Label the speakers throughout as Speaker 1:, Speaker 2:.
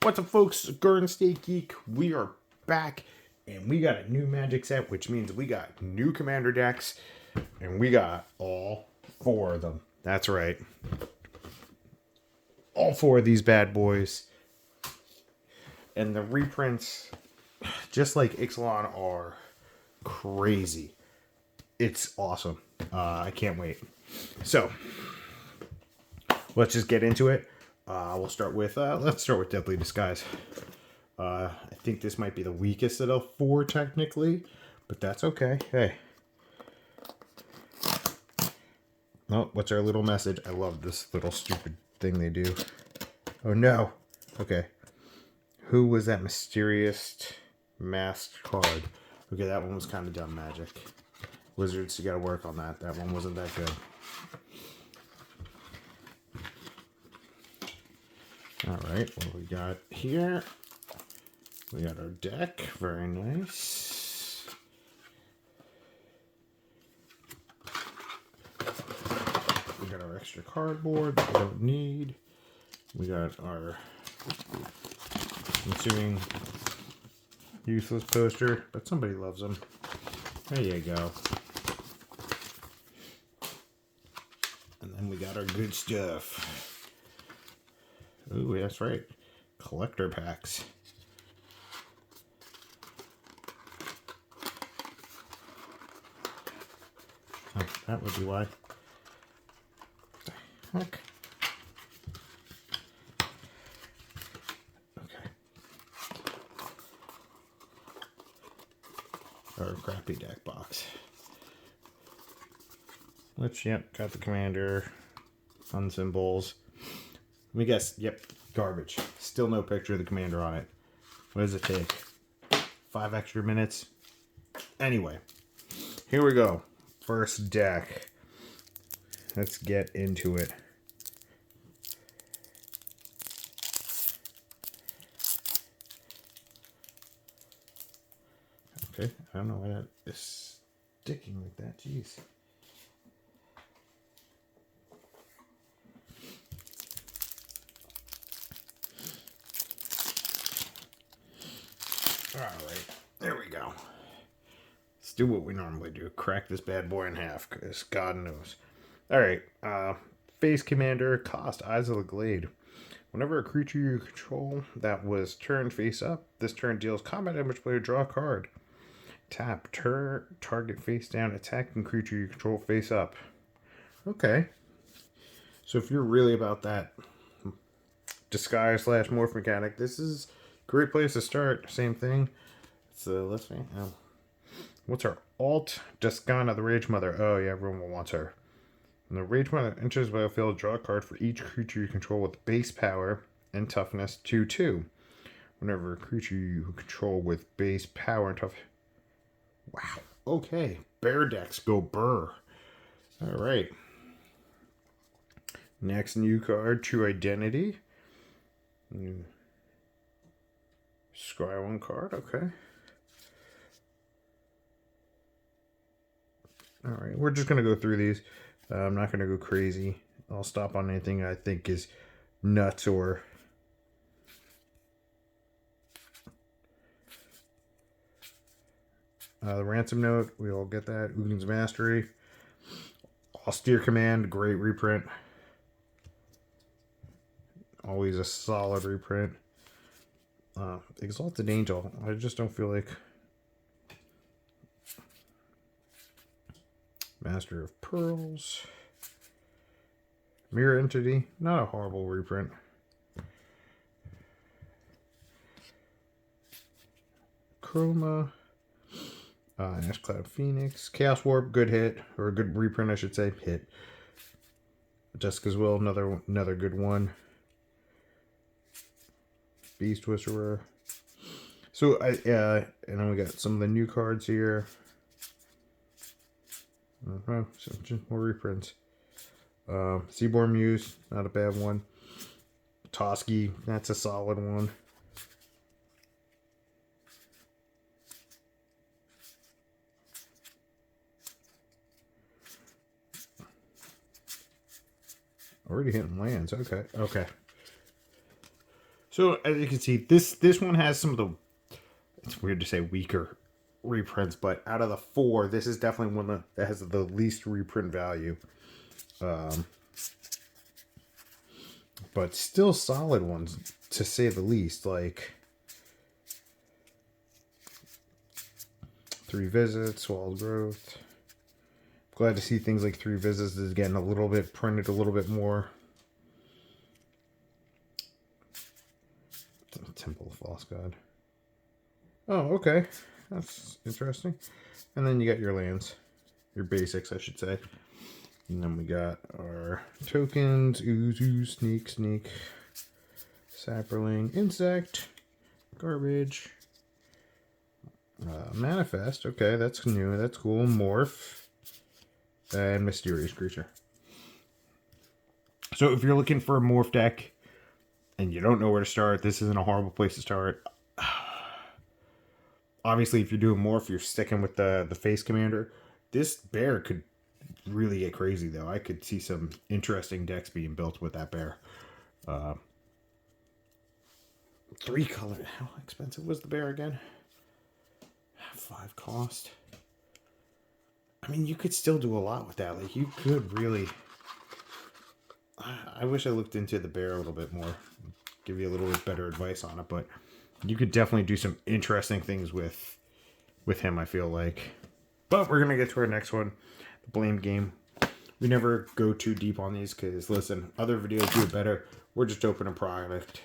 Speaker 1: What's up, folks? Garden State Geek. We are back, and we got a new Magic set, which means we got new Commander decks, and we got all four of them. That's right. All four of these bad boys. And the reprints, just like Ixalan, are crazy. It's awesome. I can't wait. So, let's just get into it. Let's start with Deadly Disguise. I think this might be the weakest of the four technically, but that's okay. Hey. Oh, what's our little message? I love this little stupid thing they do. Oh no. Okay. Who was that mysterious masked card? Okay, that one was kind of dumb magic. Wizards, you gotta work on that. That one wasn't that good. Alright, what do we got here? We got our deck. Very nice. We got our extra cardboard that we don't need. We got our, I'm assuming, useless poster, but somebody loves them. There you go. And then we got our good stuff. Ooh, that's right. Collector packs. Oh, that would be why. What the heck? Okay. Our crappy deck box. Which, yep, got the commander. Fun symbols. Let me guess. Yep, garbage. Still no picture of the commander on it. What does it take? 5 extra minutes? Anyway, here we go. First deck. Let's get into it. Okay, I don't know why that is sticking like that. Jeez. Alright, there we go. Let's do what we normally do. Crack this bad boy in half, because God knows. Alright, Phase Commander, cost Eyes of the Glade. Whenever a creature you control that was turned face up, this turn deals combat damage, player draw a card. Tap, target face down, attacking creature you control face up. Okay. So if you're really about that disguise / morph mechanic, this is a great place to start. Same thing. So let's see. What's our alt? Descana, the Rage Mother. Oh yeah, everyone wants her. When the Rage Mother enters the battlefield, draw a card for each creature you control with base power and toughness 2/2. Whenever a creature you control with base power and tough. Wow. Okay. Bear decks go burr. Alright. Next new card, True Identity. Scry one card, okay. Alright, we're just going to go through these. I'm not going to go crazy. I'll stop on anything I think is nuts or... the Ransom Note, we all get that. Ugin's Mastery. Austere Command, great reprint. Always a solid reprint. Exalted Angel, I just don't feel like... Master of Pearls. Mirror Entity, not a horrible reprint. Chroma. Ash Cloud Phoenix. Chaos Warp, good hit. Or a good reprint, I should say. Hit. Jessica's Will, another good one. Beast Whisperer. So, and then we got some of the new cards here. So just more reprints. Seaborn Muse, not a bad one. Toski, that's a solid one. Already hitting lands. Okay. Okay. So as you can see, this one has some of the, it's weird to say weaker reprints, but out of the four, this is definitely one that has the least reprint value. But still solid ones, to say the least. Like 3 Visits, Wild Growth. Glad to see things like 3 Visits is getting a little bit printed a little bit more. Temple of False God. Oh, okay. That's interesting. And then you got your lands. Your basics, I should say. And then we got our tokens. Ooze, Sneak, Sapperling, Insect, Garbage, Manifest. Okay, that's new. That's cool. Morph. And Mysterious Creature. So if you're looking for a Morph deck and you don't know where to start, this isn't a horrible place to start. Obviously, if you're doing Morph, you're sticking with the Face Commander. This bear could really get crazy, though. I could see some interesting decks being built with that bear. 3 color. How expensive was the bear again? 5 cost. I mean, you could still do a lot with that. Like, you could really... I wish I looked into the bear a little bit more. Give you a little bit better advice on it, but you could definitely do some interesting things with him, I feel like. But we're going to get to our next one, the Blame Game. We never go too deep on these because, listen, other videos do it better. We're just opening product.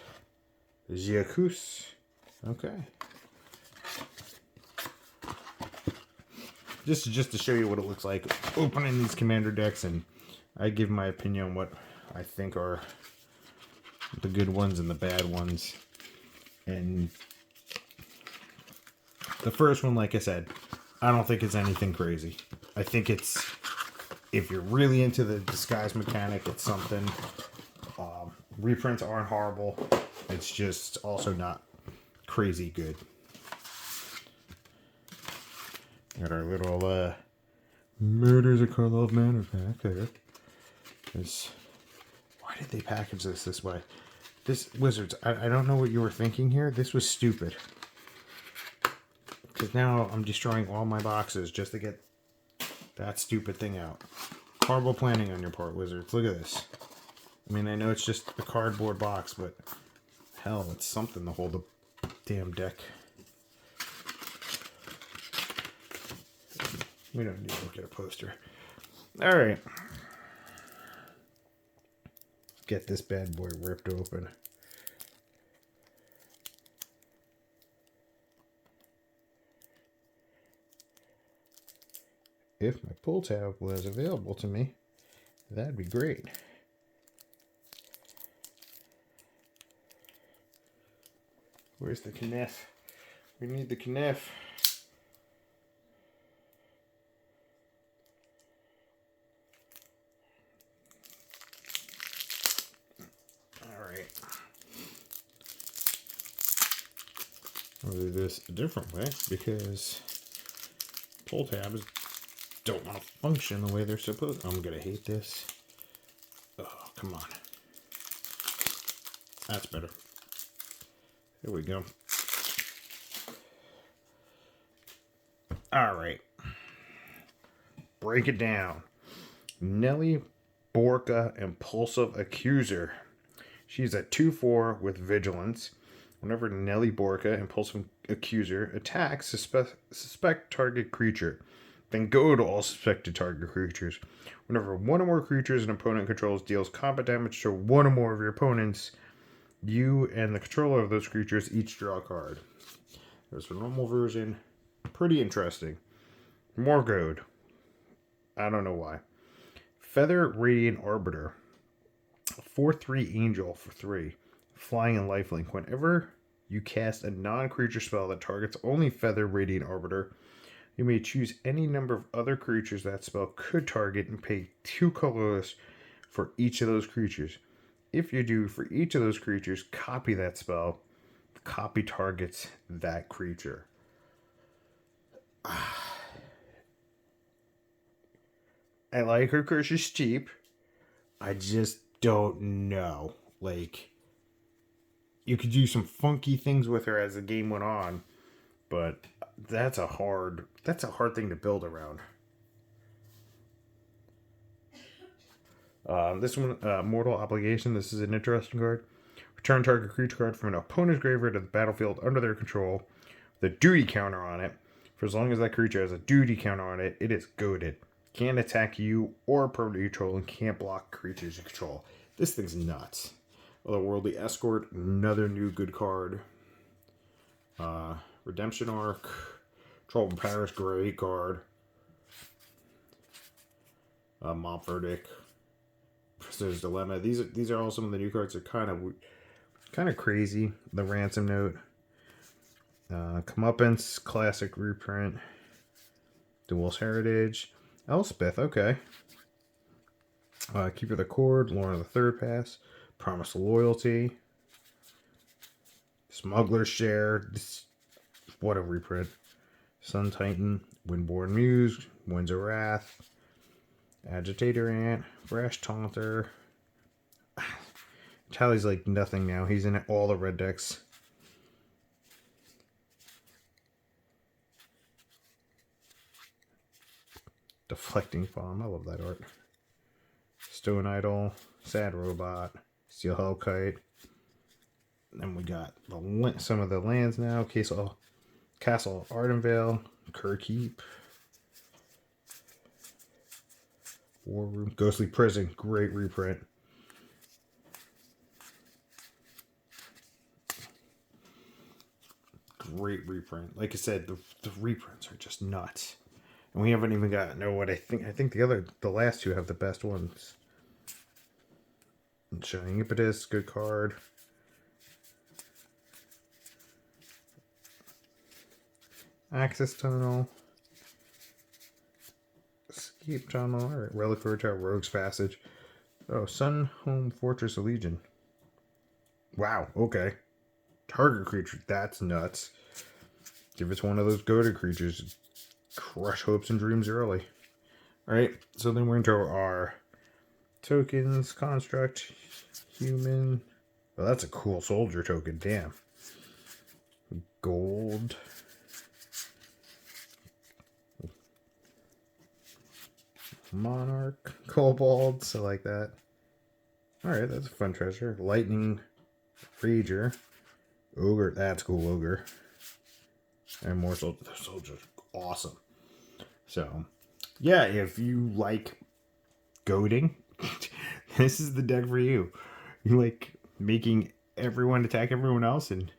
Speaker 1: Giacus. Okay. Just to show you what it looks like opening these commander decks, and I give my opinion on what I think are the good ones and the bad ones. And the first one, like I said, I don't think it's anything crazy. I think it's, if you're really into the disguise mechanic, it's something. Reprints aren't horrible. It's just also not crazy good. Got our little Murders of Karlov Manor pack there. Why did they package this way? This, Wizards, I don't know what you were thinking here. This was stupid. Because now I'm destroying all my boxes just to get that stupid thing out. Horrible planning on your part, Wizards. Look at this. I mean, I know it's just a cardboard box, but hell, it's something to hold the damn deck. We don't need to look at a poster. Alright. Get this bad boy ripped open. If my pull tab was available to me, that'd be great. Where's the kniff? We need the kniff. Alright. I'll do this a different way because pull tabs don't want to function the way they're supposed to. I'm gonna hate this. Oh, come on. That's better. There we go. Alright. Break it down. Nelly Borka, Impulsive Accuser. She's a 2/4 with Vigilance. Whenever Nelly Borka, Impulsive Accuser, attacks, suspect target creature. Then go to all suspected target creatures. Whenever one or more creatures an opponent controls deals combat damage to one or more of your opponents, you and the controller of those creatures each draw a card. There's a normal version. Pretty interesting. More goad. I don't know why. Feather Radiant Arbiter. 4/3 Angel for 3. Flying and lifelink. Whenever you cast a non-creature spell that targets only Feather Radiant Arbiter, you may choose any number of other creatures that spell could target and pay 2 colorless for each of those creatures. If you do, for each of those creatures, copy that spell. The copy targets that creature. I like her because she's cheap. I just don't know. Like, you could do some funky things with her as the game went on, but that's a hard thing to build around. This one, Mortal Obligation. This is an interesting card. Return target creature card from an opponent's graveyard to the battlefield under their control. The duty counter on it. For as long as that creature has a duty counter on it, it is goaded. Can't attack you or opponent you control, and can't block creatures you control. This thing's nuts. Otherworldly Escort, another new good card. Redemption Arc, Trouble in Paris, great card. Mob Verdict, Prisoner's Dilemma. These are all some of the new cards. They're kind of crazy. The Ransom Note, Comeuppance, classic reprint. Duel's Heritage, Elspeth. Okay. Keeper of the Cord, Lorna the Third Pass, Promise of Loyalty, Smuggler's Share. What a reprint. Sun Titan, Windborn Muse, Winds of Wrath, Agitator Ant, Brash Taunter. Tally's like nothing now. He's in all the red decks. Deflecting Bomb. I love that art. Stone Idol, Sad Robot, Steel Hellkite. Then we got some of the lands now. Castle Ardenvale, Kerkeep, War Room, Ghostly Prison, great reprint. Great reprint. Like I said, the reprints are just nuts. And we haven't even got what I think the last two have the best ones. Shining Impetus, good card. Access Tunnel. Escape Tunnel. Alright, Reliquary Tower, Rogue's Passage. Oh, Sun Home Fortress of Legion. Wow, okay. Target creature, that's nuts. Give us one of those goated creatures. Crush hopes and dreams early. Alright, so then we're into our tokens, construct, human. Well, that's a cool soldier token, damn. Gold. Monarch, Kobolds, I like that. Alright, that's a fun treasure. Lightning Rager. Ogre, that's cool, Ogre. And more soldiers. The soldiers are awesome. So, yeah, if you like goading, this is the deck for you. You like making everyone attack everyone else and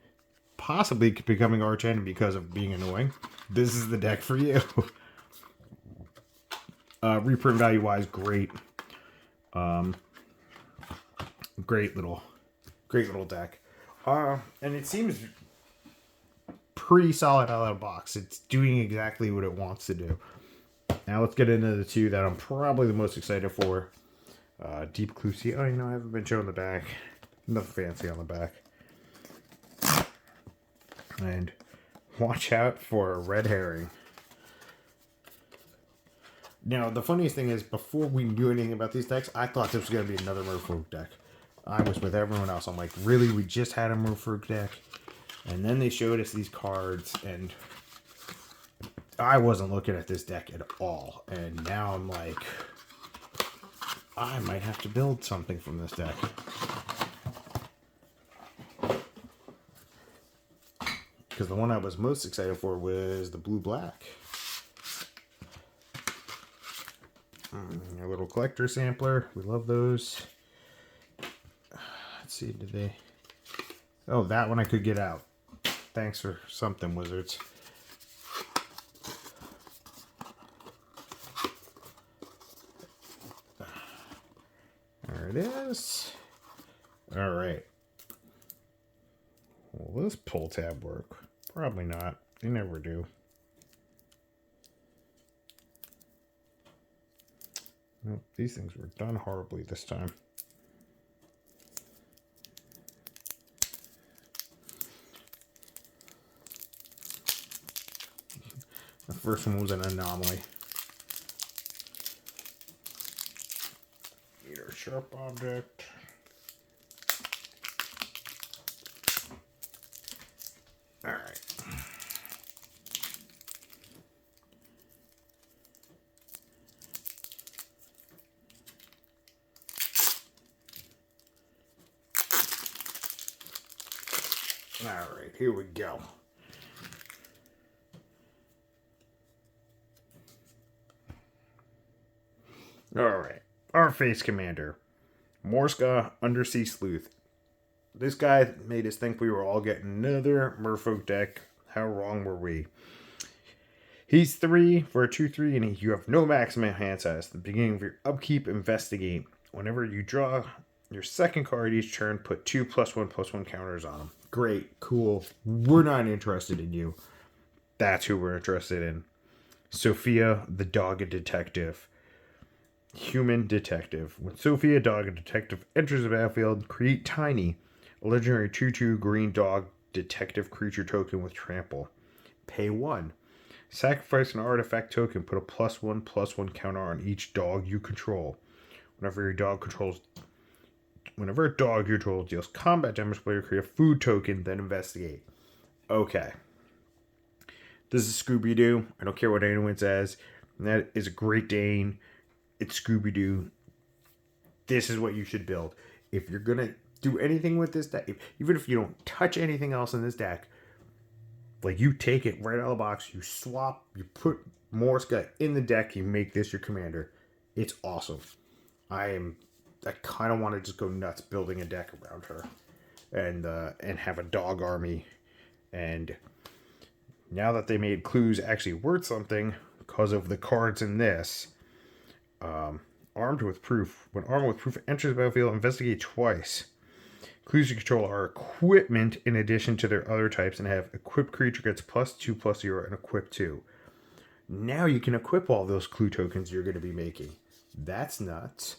Speaker 1: possibly becoming arch enemy because of being annoying. This is the deck for you. Reprint value wise, great. Great little deck. And it seems pretty solid out of the box. It's doing exactly what it wants to do. Now let's get into the two that I'm probably the most excited for. Deep Clue Sea. Oh, I haven't been showing the back. Nothing fancy on the back. And watch out for a red herring. Now, the funniest thing is, before we knew anything about these decks, I thought this was going to be another Merfolk deck. I was with everyone else. I'm like, really? We just had a Merfolk deck? And then they showed us these cards, and I wasn't looking at this deck at all. And now I'm like, I might have to build something from this deck. Because the one I was most excited for was the blue-black. A little collector sampler. We love those. Let's see, did they... Oh, that one I could get out. Thanks for something, Wizards. There it is. Alright. Will this pull tab work? Probably not. They never do. Nope, these things were done horribly this time. The first one was an anomaly. Need our sharp object. Alright, here we go. Alright, our face commander, Morska Undersea Sleuth. This guy made us think we were all getting another Merfolk deck. How wrong were we? He's 3 for a 2/3, and you have no maximum hand size. At the beginning of your upkeep, investigate. Whenever you draw your second card each turn, put 2+1/+1 counters on him. Great, cool. We're not interested in you. That's who we're interested in. Sophia, the Dogged Detective. Human Detective. When Sophia, Dogged Detective, enters the battlefield, create Tiny, a legendary 2/2 green dog detective creature token with trample. Pay 1. Sacrifice an artifact token. Put a +1/+1 counter on each dog you control. Whenever a dog you control deals combat damage, player create a food token, then investigate. Okay. This is Scooby-Doo. I don't care what anyone says. That is a Great Dane. It's Scooby-Doo. This is what you should build. If you're going to do anything with this deck, even if you don't touch anything else in this deck, like, you take it right out of the box, you swap, you put Morska in the deck, you make this your commander. It's awesome. I kind of want to just go nuts building a deck around her, and have a dog army. And now that they made clues actually worth something because of the cards in this, armed with proof. When armed with proof enters the battlefield, investigate twice. Clues you control are equipment in addition to their other types, and have equipped creature gets +2/+0 and equip 2. Now you can equip all those clue tokens you're going to be making. That's nuts.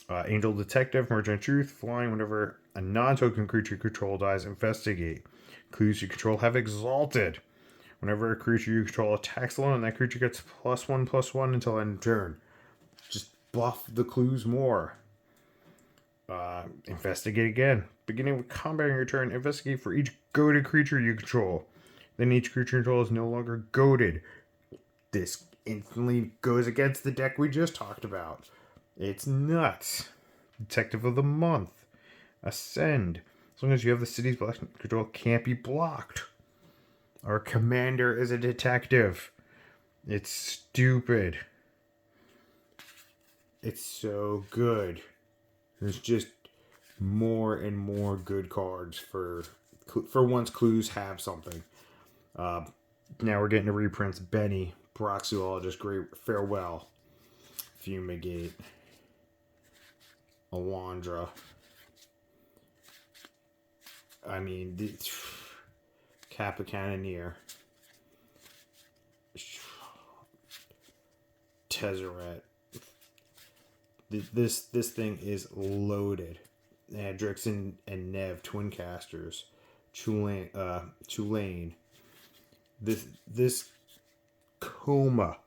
Speaker 1: Angel Detective, Merchant of Truth, flying whenever a non-token creature you control dies, investigate. Clues you control have Exalted. Whenever a creature you control attacks alone, that creature gets +1/+1 until end of turn. Just buff the clues more. Investigate again. Beginning with combat on your turn, investigate for each goaded creature you control. Then each creature you control is no longer goaded. This instantly goes against the deck we just talked about. It's nuts. Detective of the Month. Ascend. As long as you have the city's blessing control, can't be blocked. Our commander is a detective. It's stupid. It's so good. There's just more and more good cards for once clues have something. Now we're getting to reprints. Benny, Broxologist, Great Farewell, Fumigate, Alondra. I mean, the Kappa Cannoneer, Tezzeret. This thing is loaded. Drix and Nev, Twin Casters, Tulane. This Kuma.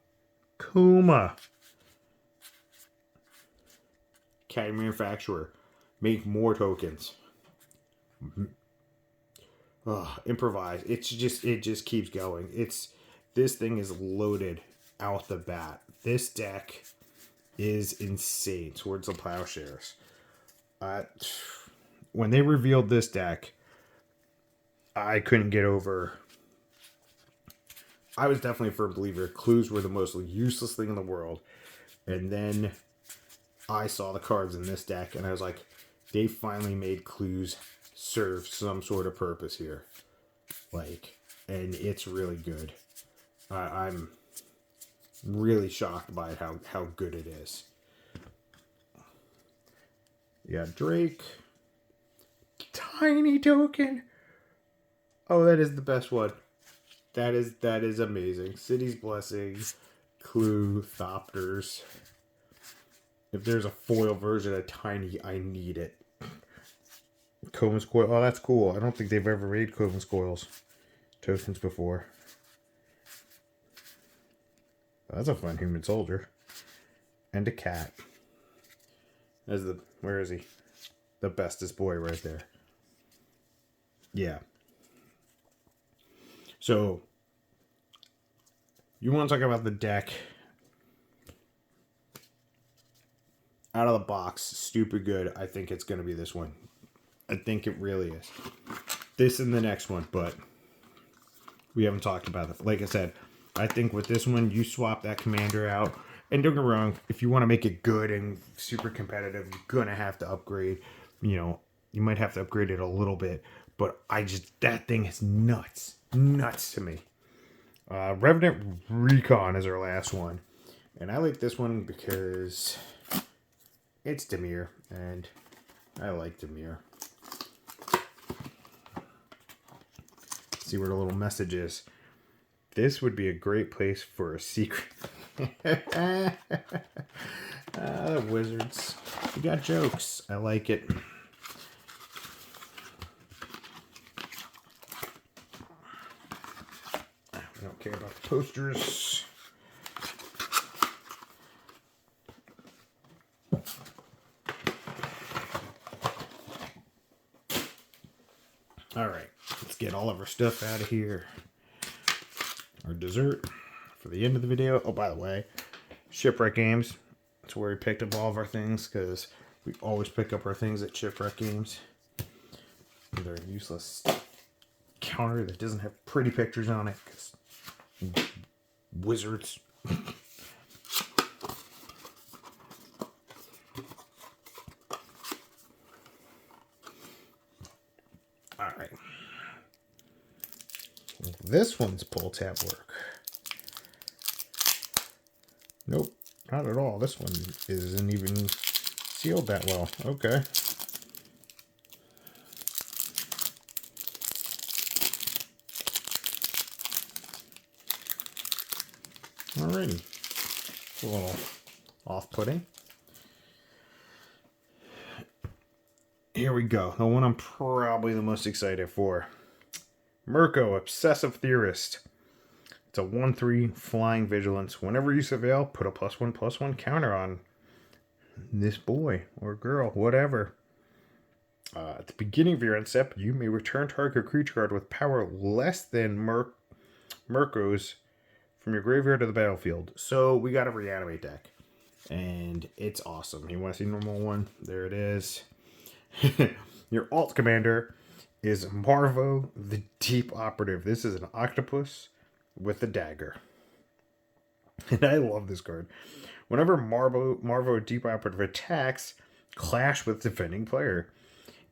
Speaker 1: Cat Manufacturer. Make more tokens. Improvise. It just keeps going. This thing is loaded out the bat. This deck is insane. Swords of Plowshares. When they revealed this deck, I couldn't get over. I was definitely a firm believer. Clues were the most useless thing in the world. And then I saw the cards in this deck, and I was like, they finally made clues serve some sort of purpose here. And it's really good. I'm really shocked by how good it is. Yeah, Drake. Tiny token. Oh, that is the best one. That is amazing. City's Blessings, Clue, Thopters. If there's a foil version of Tiny, I need it. Coven's Coil. Oh, that's cool. I don't think they've ever made Coven's Coils tokens before. That's a fun human soldier. And a cat. Where is he? The bestest boy right there. Yeah. So, you want to talk about the deck out of the box, stupid good. I think it's going to be this one. I think it really is. This and the next one, but we haven't talked about it. Like I said, I think with this one, you swap that commander out. And don't get me wrong, if you want to make it good and super competitive, you're going to have to upgrade. You know, you might have to upgrade it a little bit. But that thing is nuts. Nuts to me. Revenant Recon is our last one. And I like this one because it's Dimir. And I like Dimir. See where the little message is. This would be a great place for a secret. Wizards. You got jokes. I like it. I don't care about the posters. All right, let's get all of our stuff out of here. Our dessert for the end of the video. Oh, by the way, Shipwreck Games. That's where we picked up all of our things because we always pick up our things at Shipwreck Games. They're a useless counter that doesn't have pretty pictures on it because wizards. Alright. This one's pull tab work. Nope, not at all. This one isn't even sealed that well. Okay. Alrighty. It's a little off-putting. Here we go. The one I'm probably the most excited for. Mirko, Obsessive Theorist. It's a 1/3 flying vigilance. Whenever you surveil, put a +1/+1 counter on this boy or girl, whatever. At the beginning of your end step, you may return target creature card with power less than Mirko's from your graveyard to the battlefield. So we got a reanimate deck. And it's awesome. You want to see normal one? There it is. Your alt commander is Marvo the Deep Operative. This is an octopus with a dagger. And I love this card. Whenever Marvo Deep Operative attacks, clash with defending player.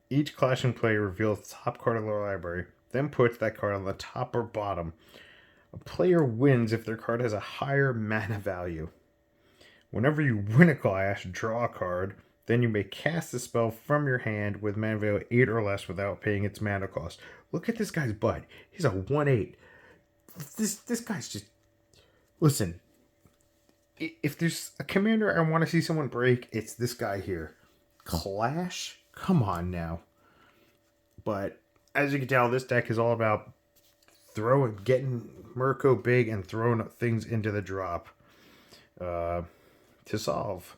Speaker 1: Each clashing player reveals the top card of their library, then puts that card on the top or bottom. A player wins if their card has a higher mana value. Whenever you win a clash, draw a card. Then you may cast the spell from your hand with mana value 8 or less without paying its mana cost. Look at this guy's butt. He's a 1/8. This guy's just... Listen. If there's a commander I want to see someone break, it's this guy here. Clash? Come on now. But as you can tell, this deck is all about getting Mirko big and throwing things into the drop. To solve.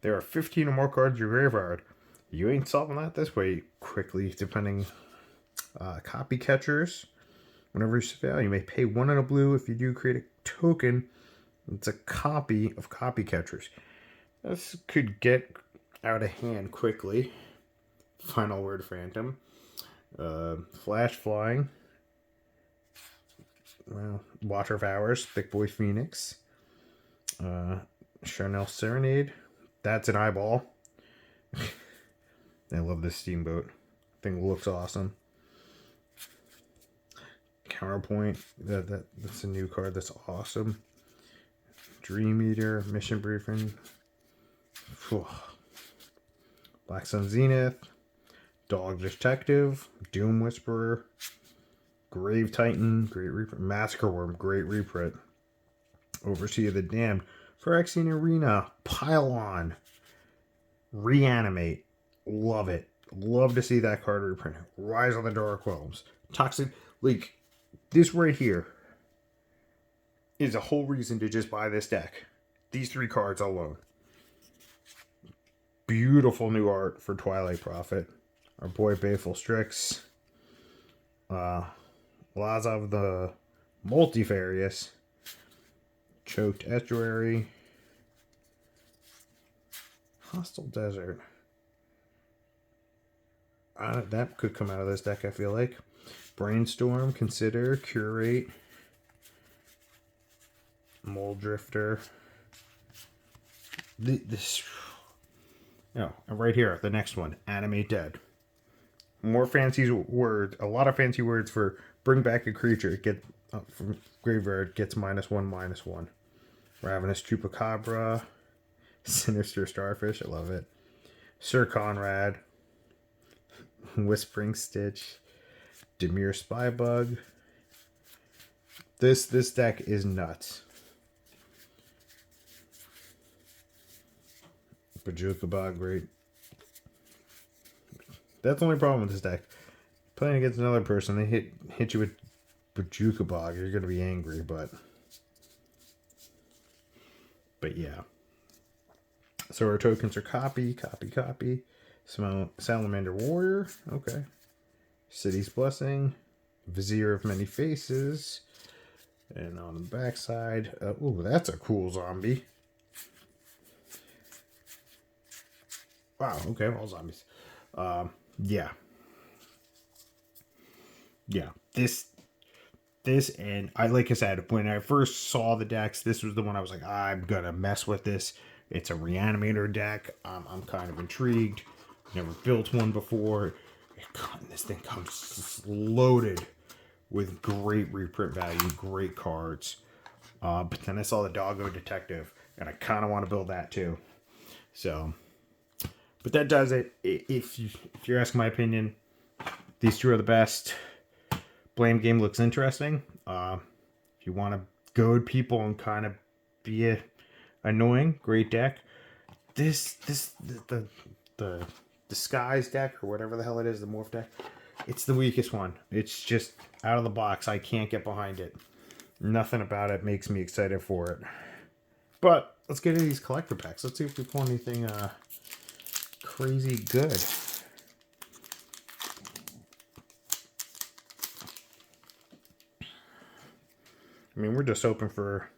Speaker 1: There are 15 or more cards in your graveyard. You ain't solving that this way quickly, depending. Copy catchers. Whenever you surveil, you may pay 1 and a blue. If you do create a token, it's a copy of copy catchers. This could get out of hand quickly. Final word, Phantom. Flash flying. Well, Watcher of Hours, Big Boy Phoenix. Charnel Serenade. That's an eyeball. I love this steamboat. Thing looks awesome. Counterpoint. That's a new card. That's awesome. Dream Eater. Mission Briefing. Black Sun Zenith. Dog Detective. Doom Whisperer. Grave Titan. Great Reprint. Massacre Worm. Great reprint. Overseer of the Damned. Phyrexian Arena. Pylon. Reanimate. Love it. Love to see that card reprint. Rise on the Dark Realms. Toxic. Like, this right here is a whole reason to just buy this deck. These 3 cards alone. Beautiful new art for Twilight Prophet. Our boy Baleful Strix. Lazov the Multifarious. Choked Estuary. Hostile Desert. That could come out of this deck, I feel like. Brainstorm, Consider, Curate, Mole Drifter. This... No, and right here, the next one, Animate Dead. More fancy words, a lot of fancy words for bring back a creature. Get from graveyard, gets -1/-1. Ravenous Chupacabra, Sinister Starfish, I love it. Sir Conrad, Whispering Stitch, Demir Spybug. This deck is nuts. Bajuka Bog, great. That's the only problem with this deck. Playing against another person, they hit you with Bajuka Bog, you're gonna be angry, but yeah. So our tokens are copy. Salamander Warrior, okay. City's Blessing, Vizier of Many Faces, and on the backside, ooh, that's a cool zombie. Wow, okay, all zombies. Yeah. This, and like I said, when I first saw the decks, this was the one I was like, I'm gonna mess with this. It's a Reanimator deck. I'm kind of intrigued. Never built one before. This thing comes loaded with great reprint value, great cards. But then I saw the Doggo Detective, and I kind of want to build that too. So, but that does it. If you're asking my opinion, these two are the best. Blame Game looks interesting. If you want to goad people and kind of be annoying, great deck. The Disguise deck, or whatever the hell it is, the Morph deck, it's the weakest one. It's just out of the box. I can't get behind it. Nothing about it makes me excited for it. But let's get into these collector packs. Let's see if we pull anything crazy good. I mean, we're just hoping for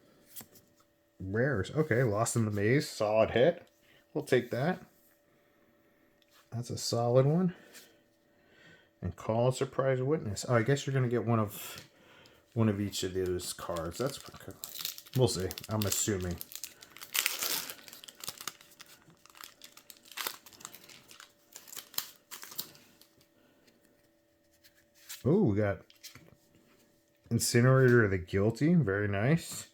Speaker 1: rares. Okay, Lost in the Maze. Solid hit. We'll take that. That's a solid one. And Call a Surprise Witness. Oh, I guess you're going to get one of each of those cards. That's pretty cool. We'll see. I'm assuming. Oh, we got Incinerator of the Guilty. Very nice.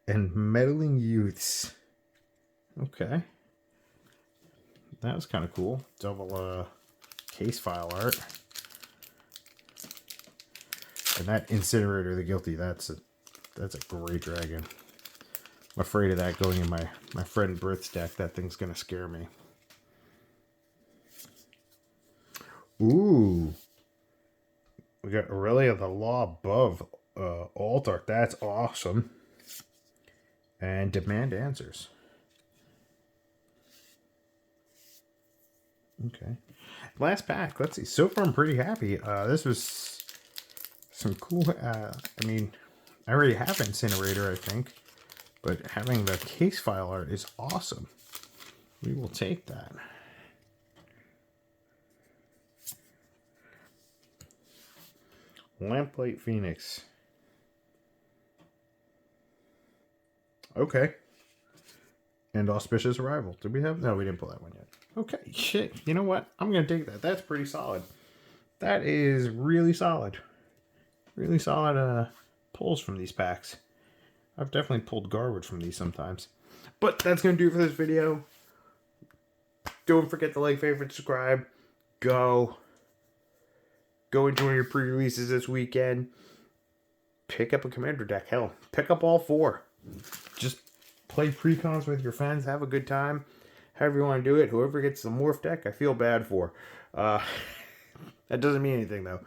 Speaker 1: And Meddling Youths. Okay. That was kind of cool. Double case file art. And that Incinerator of the Guilty, that's a great dragon. I'm afraid of that going in my friend Brith's deck. That thing's gonna scare me. Ooh. We got Aurelia the Law Above alt art. That's awesome. And Demand Answers. Okay. Last pack. Let's see. So far, I'm pretty happy. This was some cool... I mean, I already have Incinerator, I think. But having the case file art is awesome. We will take that. Lamplight Phoenix. Okay. And Auspicious Arrival. Did we have... No, we didn't pull that one yet. Okay, shit. You know what? I'm going to take that. That's pretty solid. That is really solid. Really solid pulls from these packs. I've definitely pulled garbage from these sometimes. But that's going to do it for this video. Don't forget to like, favorite, subscribe. Go enjoy your pre-releases this weekend. Pick up a Commander deck. Hell, pick up all 4. Just play pre-cons with your friends. Have a good time. However you want to do it. Whoever gets the Morph deck, I feel bad for. That doesn't mean anything, though.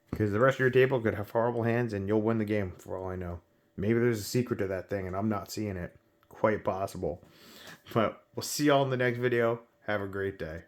Speaker 1: Because the rest of your table could have horrible hands and you'll win the game, for all I know. Maybe there's a secret to that thing and I'm not seeing it. Quite possible. But we'll see y'all in the next video. Have a great day.